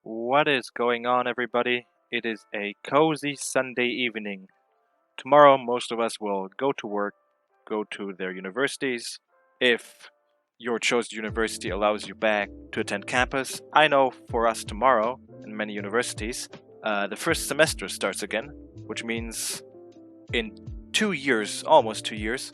What is going on, everybody? It is a cozy Sunday evening. Tomorrow, most of us will go to work, go to their universities. If your chosen university allows you back to attend campus, I know for us tomorrow, in many universities, the first semester starts again, which means in 2 years, almost 2 years,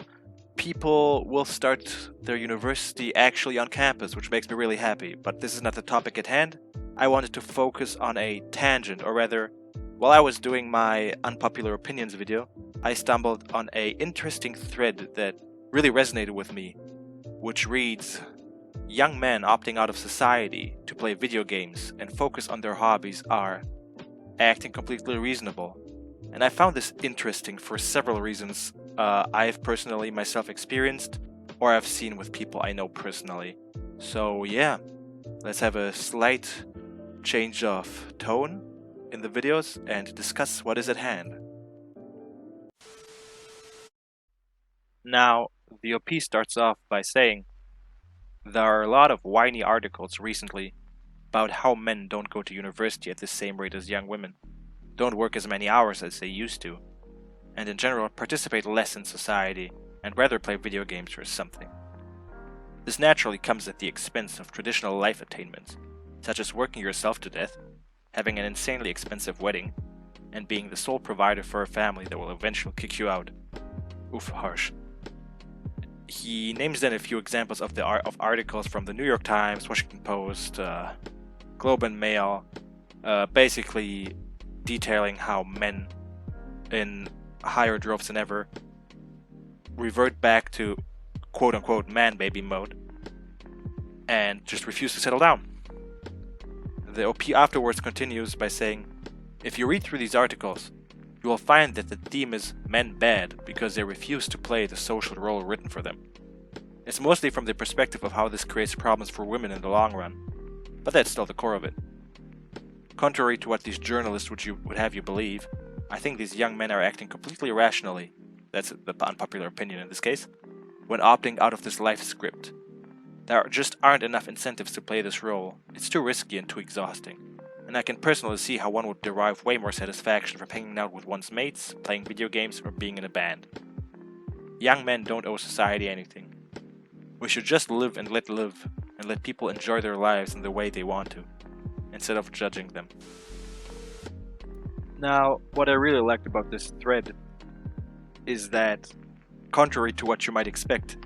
people will start their university actually on campus, which makes me really happy. But this is not the topic at hand. I wanted to focus on a tangent, or rather, while I was doing my unpopular opinions video, I stumbled on a interesting thread that really resonated with me, which reads, young men opting out of society to play video games and focus on their hobbies are acting completely reasonable. And I found this interesting for several reasons I've personally myself experienced, or I've seen with people I know personally. So yeah, let's have a slight change of tone in the videos and discuss what is at hand. Now, the OP starts off by saying, there are a lot of whiny articles recently about how men don't go to university at the same rate as young women, don't work as many hours as they used to, and in general participate less in society and rather play video games or something. This naturally comes at the expense of traditional life attainments, such as working yourself to death, having an insanely expensive wedding, and being the sole provider for a family that will eventually kick you out. Oof, harsh. He names then a few examples of articles from the New York Times, Washington Post, Globe and Mail, basically detailing how men in higher droves than ever revert back to quote-unquote man-baby mode and just refuse to settle down. The OP afterwards continues by saying, if you read through these articles, you will find that the theme is men bad because they refuse to play the social role written for them. It's mostly from the perspective of how this creates problems for women in the long run, but that's still the core of it. Contrary to what these journalists would have you believe, I think these young men are acting completely irrationally, that's the unpopular opinion in this case, when opting out of this life script. There just aren't enough incentives to play this role, it's too risky and too exhausting, and I can personally see how one would derive way more satisfaction from hanging out with one's mates, playing video games, or being in a band. Young men don't owe society anything. We should just live and let people enjoy their lives in the way they want to, instead of judging them. Now, what I really liked about this thread is that, contrary to what you might expect,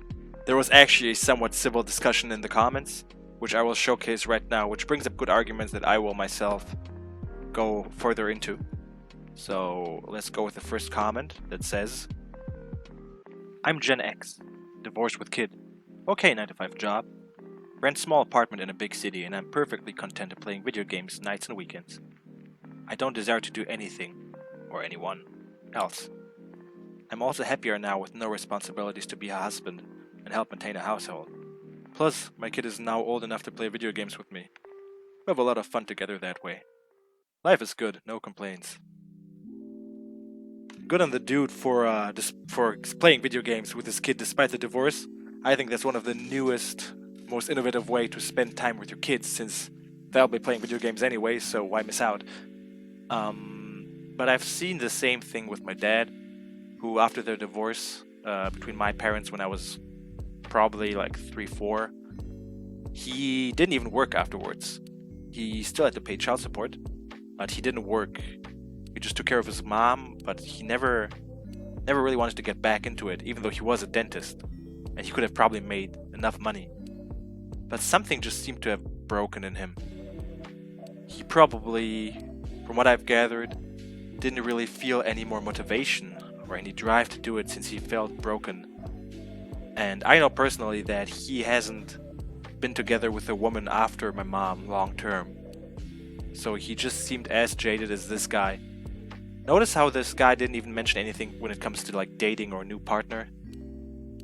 there was actually a somewhat civil discussion in the comments, which I will showcase right now, which brings up good arguments that I will myself go further into. So let's go with the first comment that says, I'm Gen X, divorced with kid, okay 9-to-5 job, rent small apartment in a big city, and I'm perfectly content playing video games nights and weekends. I don't desire to do anything, or anyone, else. I'm also happier now with no responsibilities to be a husband and help maintain a household. Plus, my kid is now old enough to play video games with me. We have a lot of fun together that way. Life is good, no complaints. Good on the dude for playing video games with his kid despite the divorce. I think that's one of the newest, most innovative way to spend time with your kids, since they'll be playing video games anyway, so why miss out? But I've seen the same thing with my dad, who after their divorce between my parents when I was probably like 3-4, he didn't even work afterwards. He still had to pay child support, but he didn't work. He just took care of his mom, but he never really wanted to get back into it, even though he was a dentist, and he could have probably made enough money. But something just seemed to have broken in him. He probably, from what I've gathered, didn't really feel any more motivation or any drive to do it since he felt broken. And I know personally that he hasn't been together with a woman after my mom long term. So he just seemed as jaded as this guy. Notice how this guy didn't even mention anything when it comes to like dating or a new partner.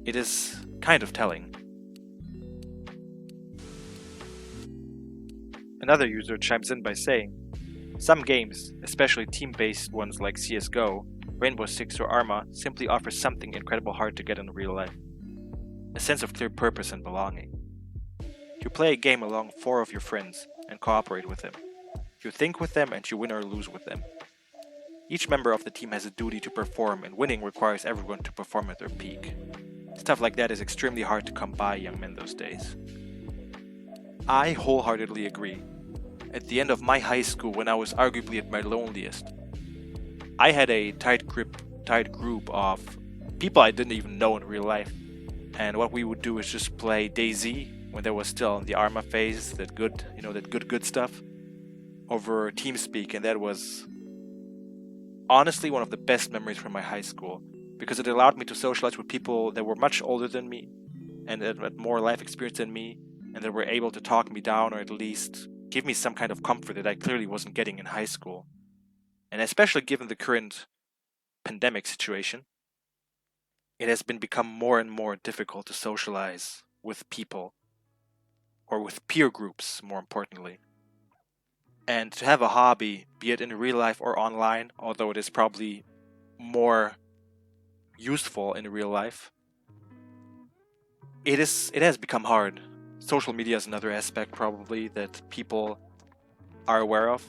It is kind of telling. Another user chimes in by saying, some games, especially team-based ones like CSGO, Rainbow Six or Arma, simply offer something incredible hard to get in real life. A sense of clear purpose and belonging. You play a game along 4 of your friends and cooperate with them. You think with them and you win or lose with them. Each member of the team has a duty to perform, and winning requires everyone to perform at their peak. Stuff like that is extremely hard to come by, young men those days. I wholeheartedly agree. At the end of my high school, when I was arguably at my loneliest, I had a tight group of people I didn't even know in real life. And what we would do is just play DayZ when there was still in the Arma phase, that good stuff, over TeamSpeak, and that was honestly one of the best memories from my high school, because it allowed me to socialize with people that were much older than me and that had more life experience than me, and that were able to talk me down or at least give me some kind of comfort that I clearly wasn't getting in high school. And especially given the current pandemic situation, it has become more and more difficult to socialize with people, or with peer groups, more importantly. And to have a hobby, be it in real life or online, although it is probably more useful in real life, it has become hard. Social media is another aspect probably that people are aware of,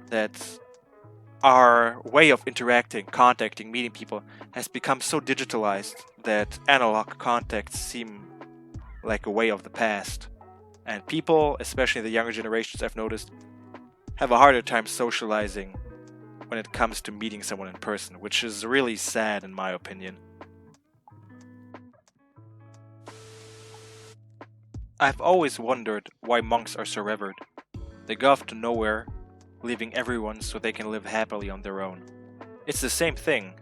that our way of interacting, contacting, meeting people has become so digitalized that analog contacts seem like a way of the past. And people, especially the younger generations, I've noticed, have a harder time socializing when it comes to meeting someone in person, which is really sad in my opinion. I've always wondered why monks are so revered. They go off to nowhere, leaving everyone so they can live happily on their own. It's the same thing.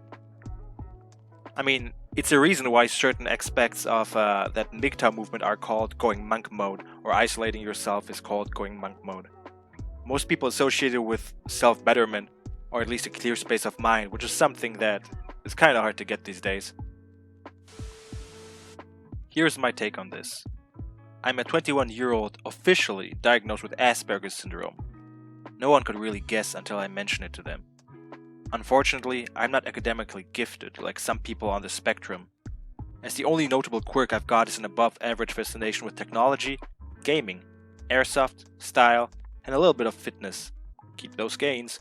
I mean, it's a reason why certain aspects of that MGTOW movement are called going monk mode, or isolating yourself is called going monk mode. Most people associate it with self-betterment, or at least a clear space of mind, which is something that is kind of hard to get these days. Here's my take on this. I'm a 21-year-old officially diagnosed with Asperger's syndrome. No one could really guess until I mention it to them. Unfortunately, I'm not academically gifted like some people on the spectrum, as the only notable quirk I've got is an above-average fascination with technology, gaming, airsoft, style, and a little bit of fitness. Keep those gains.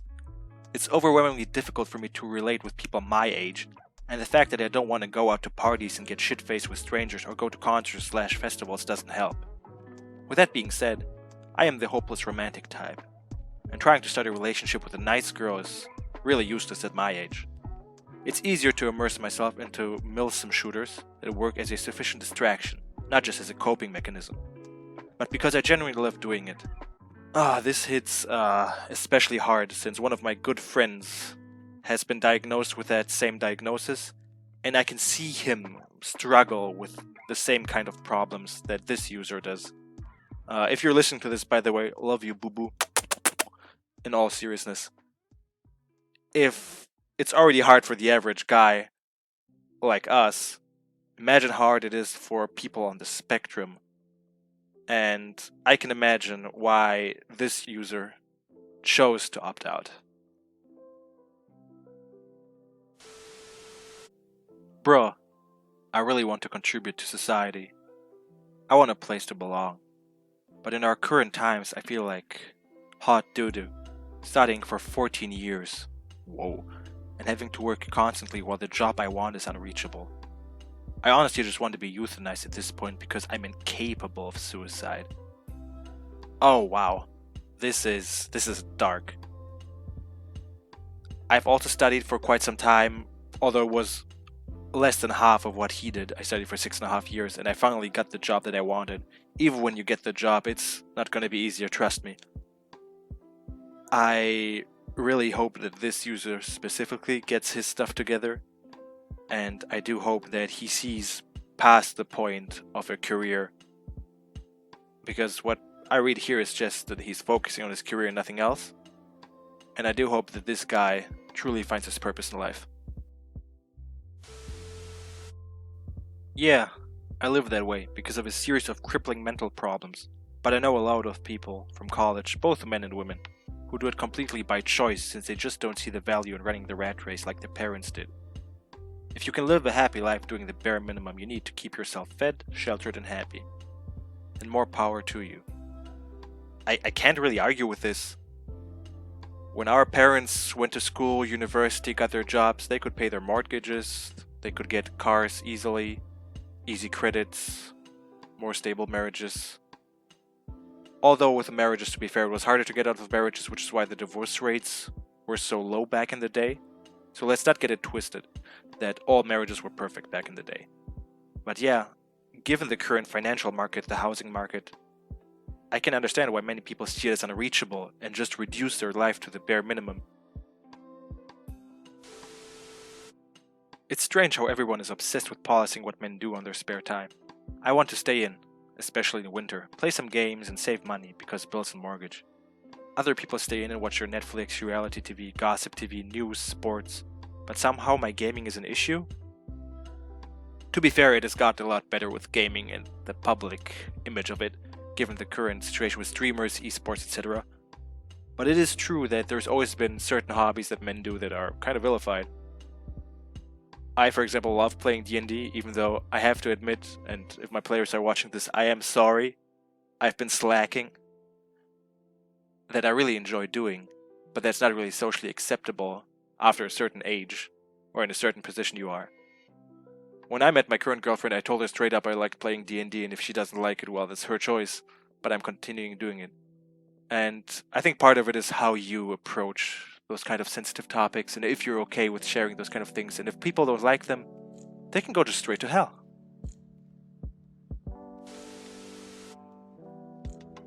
It's overwhelmingly difficult for me to relate with people my age, and the fact that I don't want to go out to parties and get shit-faced with strangers or go to concerts/festivals doesn't help. With that being said, I am the hopeless romantic type, and trying to start a relationship with a nice girl is really useless at my age. It's easier to immerse myself into milsim shooters that work as a sufficient distraction, not just as a coping mechanism, but because I genuinely love doing it. This hits especially hard since one of my good friends has been diagnosed with that same diagnosis, and I can see him struggle with the same kind of problems that this user does. If you're listening to this, by the way, love you, boo-boo. In all seriousness. If it's already hard for the average guy like us, imagine how hard it is for people on the spectrum. And I can imagine why this user chose to opt out. Bruh, I really want to contribute to society. I want a place to belong. But in our current times, I feel like hot doo-doo, studying for 14 years. Whoa. And having to work constantly while the job I want is unreachable. I honestly just want to be euthanized at this point because I'm incapable of suicide. Oh wow, this is dark. I've also studied for quite some time, although it was less than half of what he did. I studied for 6.5 years and I finally got the job that I wanted. Even when you get the job, it's not going to be easier, trust me. I really hope that this user specifically gets his stuff together, and I do hope that he sees past the point of a career, because what I read here is just that he's focusing on his career and nothing else, and I do hope that this guy truly finds his purpose in life. Yeah, I live that way because of a series of crippling mental problems, but I know a lot of people from college, both men and women, who do it completely by choice since they just don't see the value in running the rat race like their parents did. If you can live a happy life doing the bare minimum you need to keep yourself fed, sheltered, and happy, then more power to you. I can't really argue with this. When our parents went to school, university, got their jobs, they could pay their mortgages, they could get cars easily, easy credits, more stable marriages. Although with marriages, to be fair, it was harder to get out of marriages, which is why the divorce rates were so low back in the day. So let's not get it twisted that all marriages were perfect back in the day. But yeah, given the current financial market, the housing market, I can understand why many people see it as unreachable and just reduce their life to the bare minimum. It's strange how everyone is obsessed with policing what men do on their spare time. I want to stay in, especially in winter, play some games and save money because bills and mortgage. Other people stay in and watch their Netflix, reality TV, gossip TV, news, sports, but somehow my gaming is an issue? To be fair, it has gotten a lot better with gaming and the public image of it, given the current situation with streamers, esports, etc. But it is true that there's always been certain hobbies that men do that are kind of vilified. I, for example, love playing D&D, even though I have to admit, and if my players are watching this, I am sorry, I've been slacking, that I really enjoy doing, but that's not really socially acceptable after a certain age, or in a certain position you are. When I met my current girlfriend, I told her straight up I liked playing D&D, and if she doesn't like it, well, that's her choice, but I'm continuing doing it. And I think part of it is how you approach those kind of sensitive topics, and if you're okay with sharing those kind of things, and if people don't like them, they can go just straight to hell.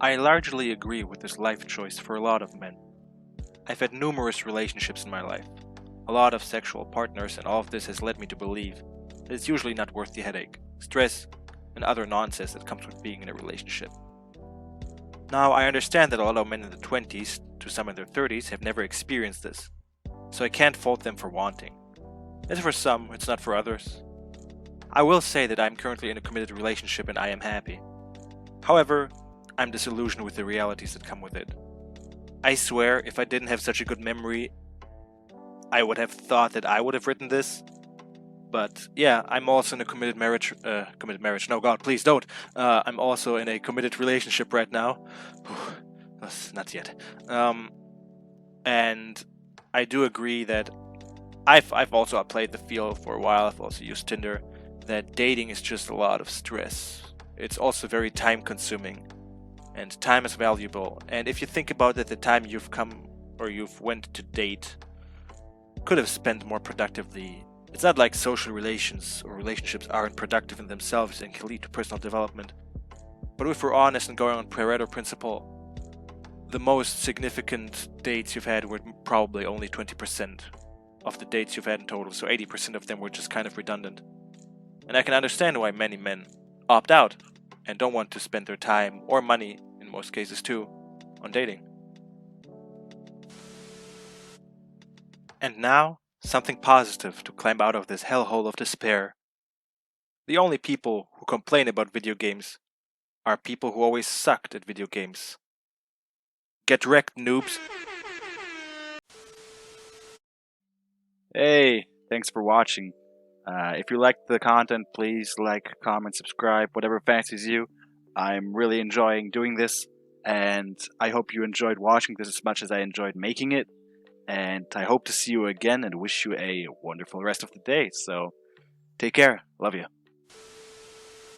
I largely agree with this life choice for a lot of men. I've had numerous relationships in my life, a lot of sexual partners, and all of this has led me to believe that it's usually not worth the headache, stress, and other nonsense that comes with being in a relationship. Now, I understand that a lot of men in their 20s to some in their 30s have never experienced this, so I can't fault them for wanting. It's for some, it's not for others. I will say that I'm currently in a committed relationship and I am happy. However, I'm disillusioned with the realities that come with it. I swear, if I didn't have such a good memory, I would have thought that I would have written this. But yeah, I'm also in a committed marriage, no god, please don't. I'm also in a committed relationship right now. Not yet. And I do agree that I've also played the field for a while, I've also used Tinder, that dating is just a lot of stress. It's also very time consuming, and time is valuable. And if you think about it, the time you've come or you've went to date could have spent more productively. It's not like social relations or relationships aren't productive in themselves and can lead to personal development. But if we're honest and going on Pareto principle, the most significant dates you've had were probably only 20% of the dates you've had in total, so 80% of them were just kind of redundant. And I can understand why many men opt out and don't want to spend their time, or money in most cases too, on dating. And now, something positive to climb out of this hellhole of despair. The only people who complain about video games are people who always sucked at video games. Get wrecked, noobs. Hey, thanks for watching. If you liked the content, please like, comment, subscribe, whatever fancies you. I'm really enjoying doing this, and I hope you enjoyed watching this as much as I enjoyed making it. And I hope to see you again and wish you a wonderful rest of the day. So, take care. Love you.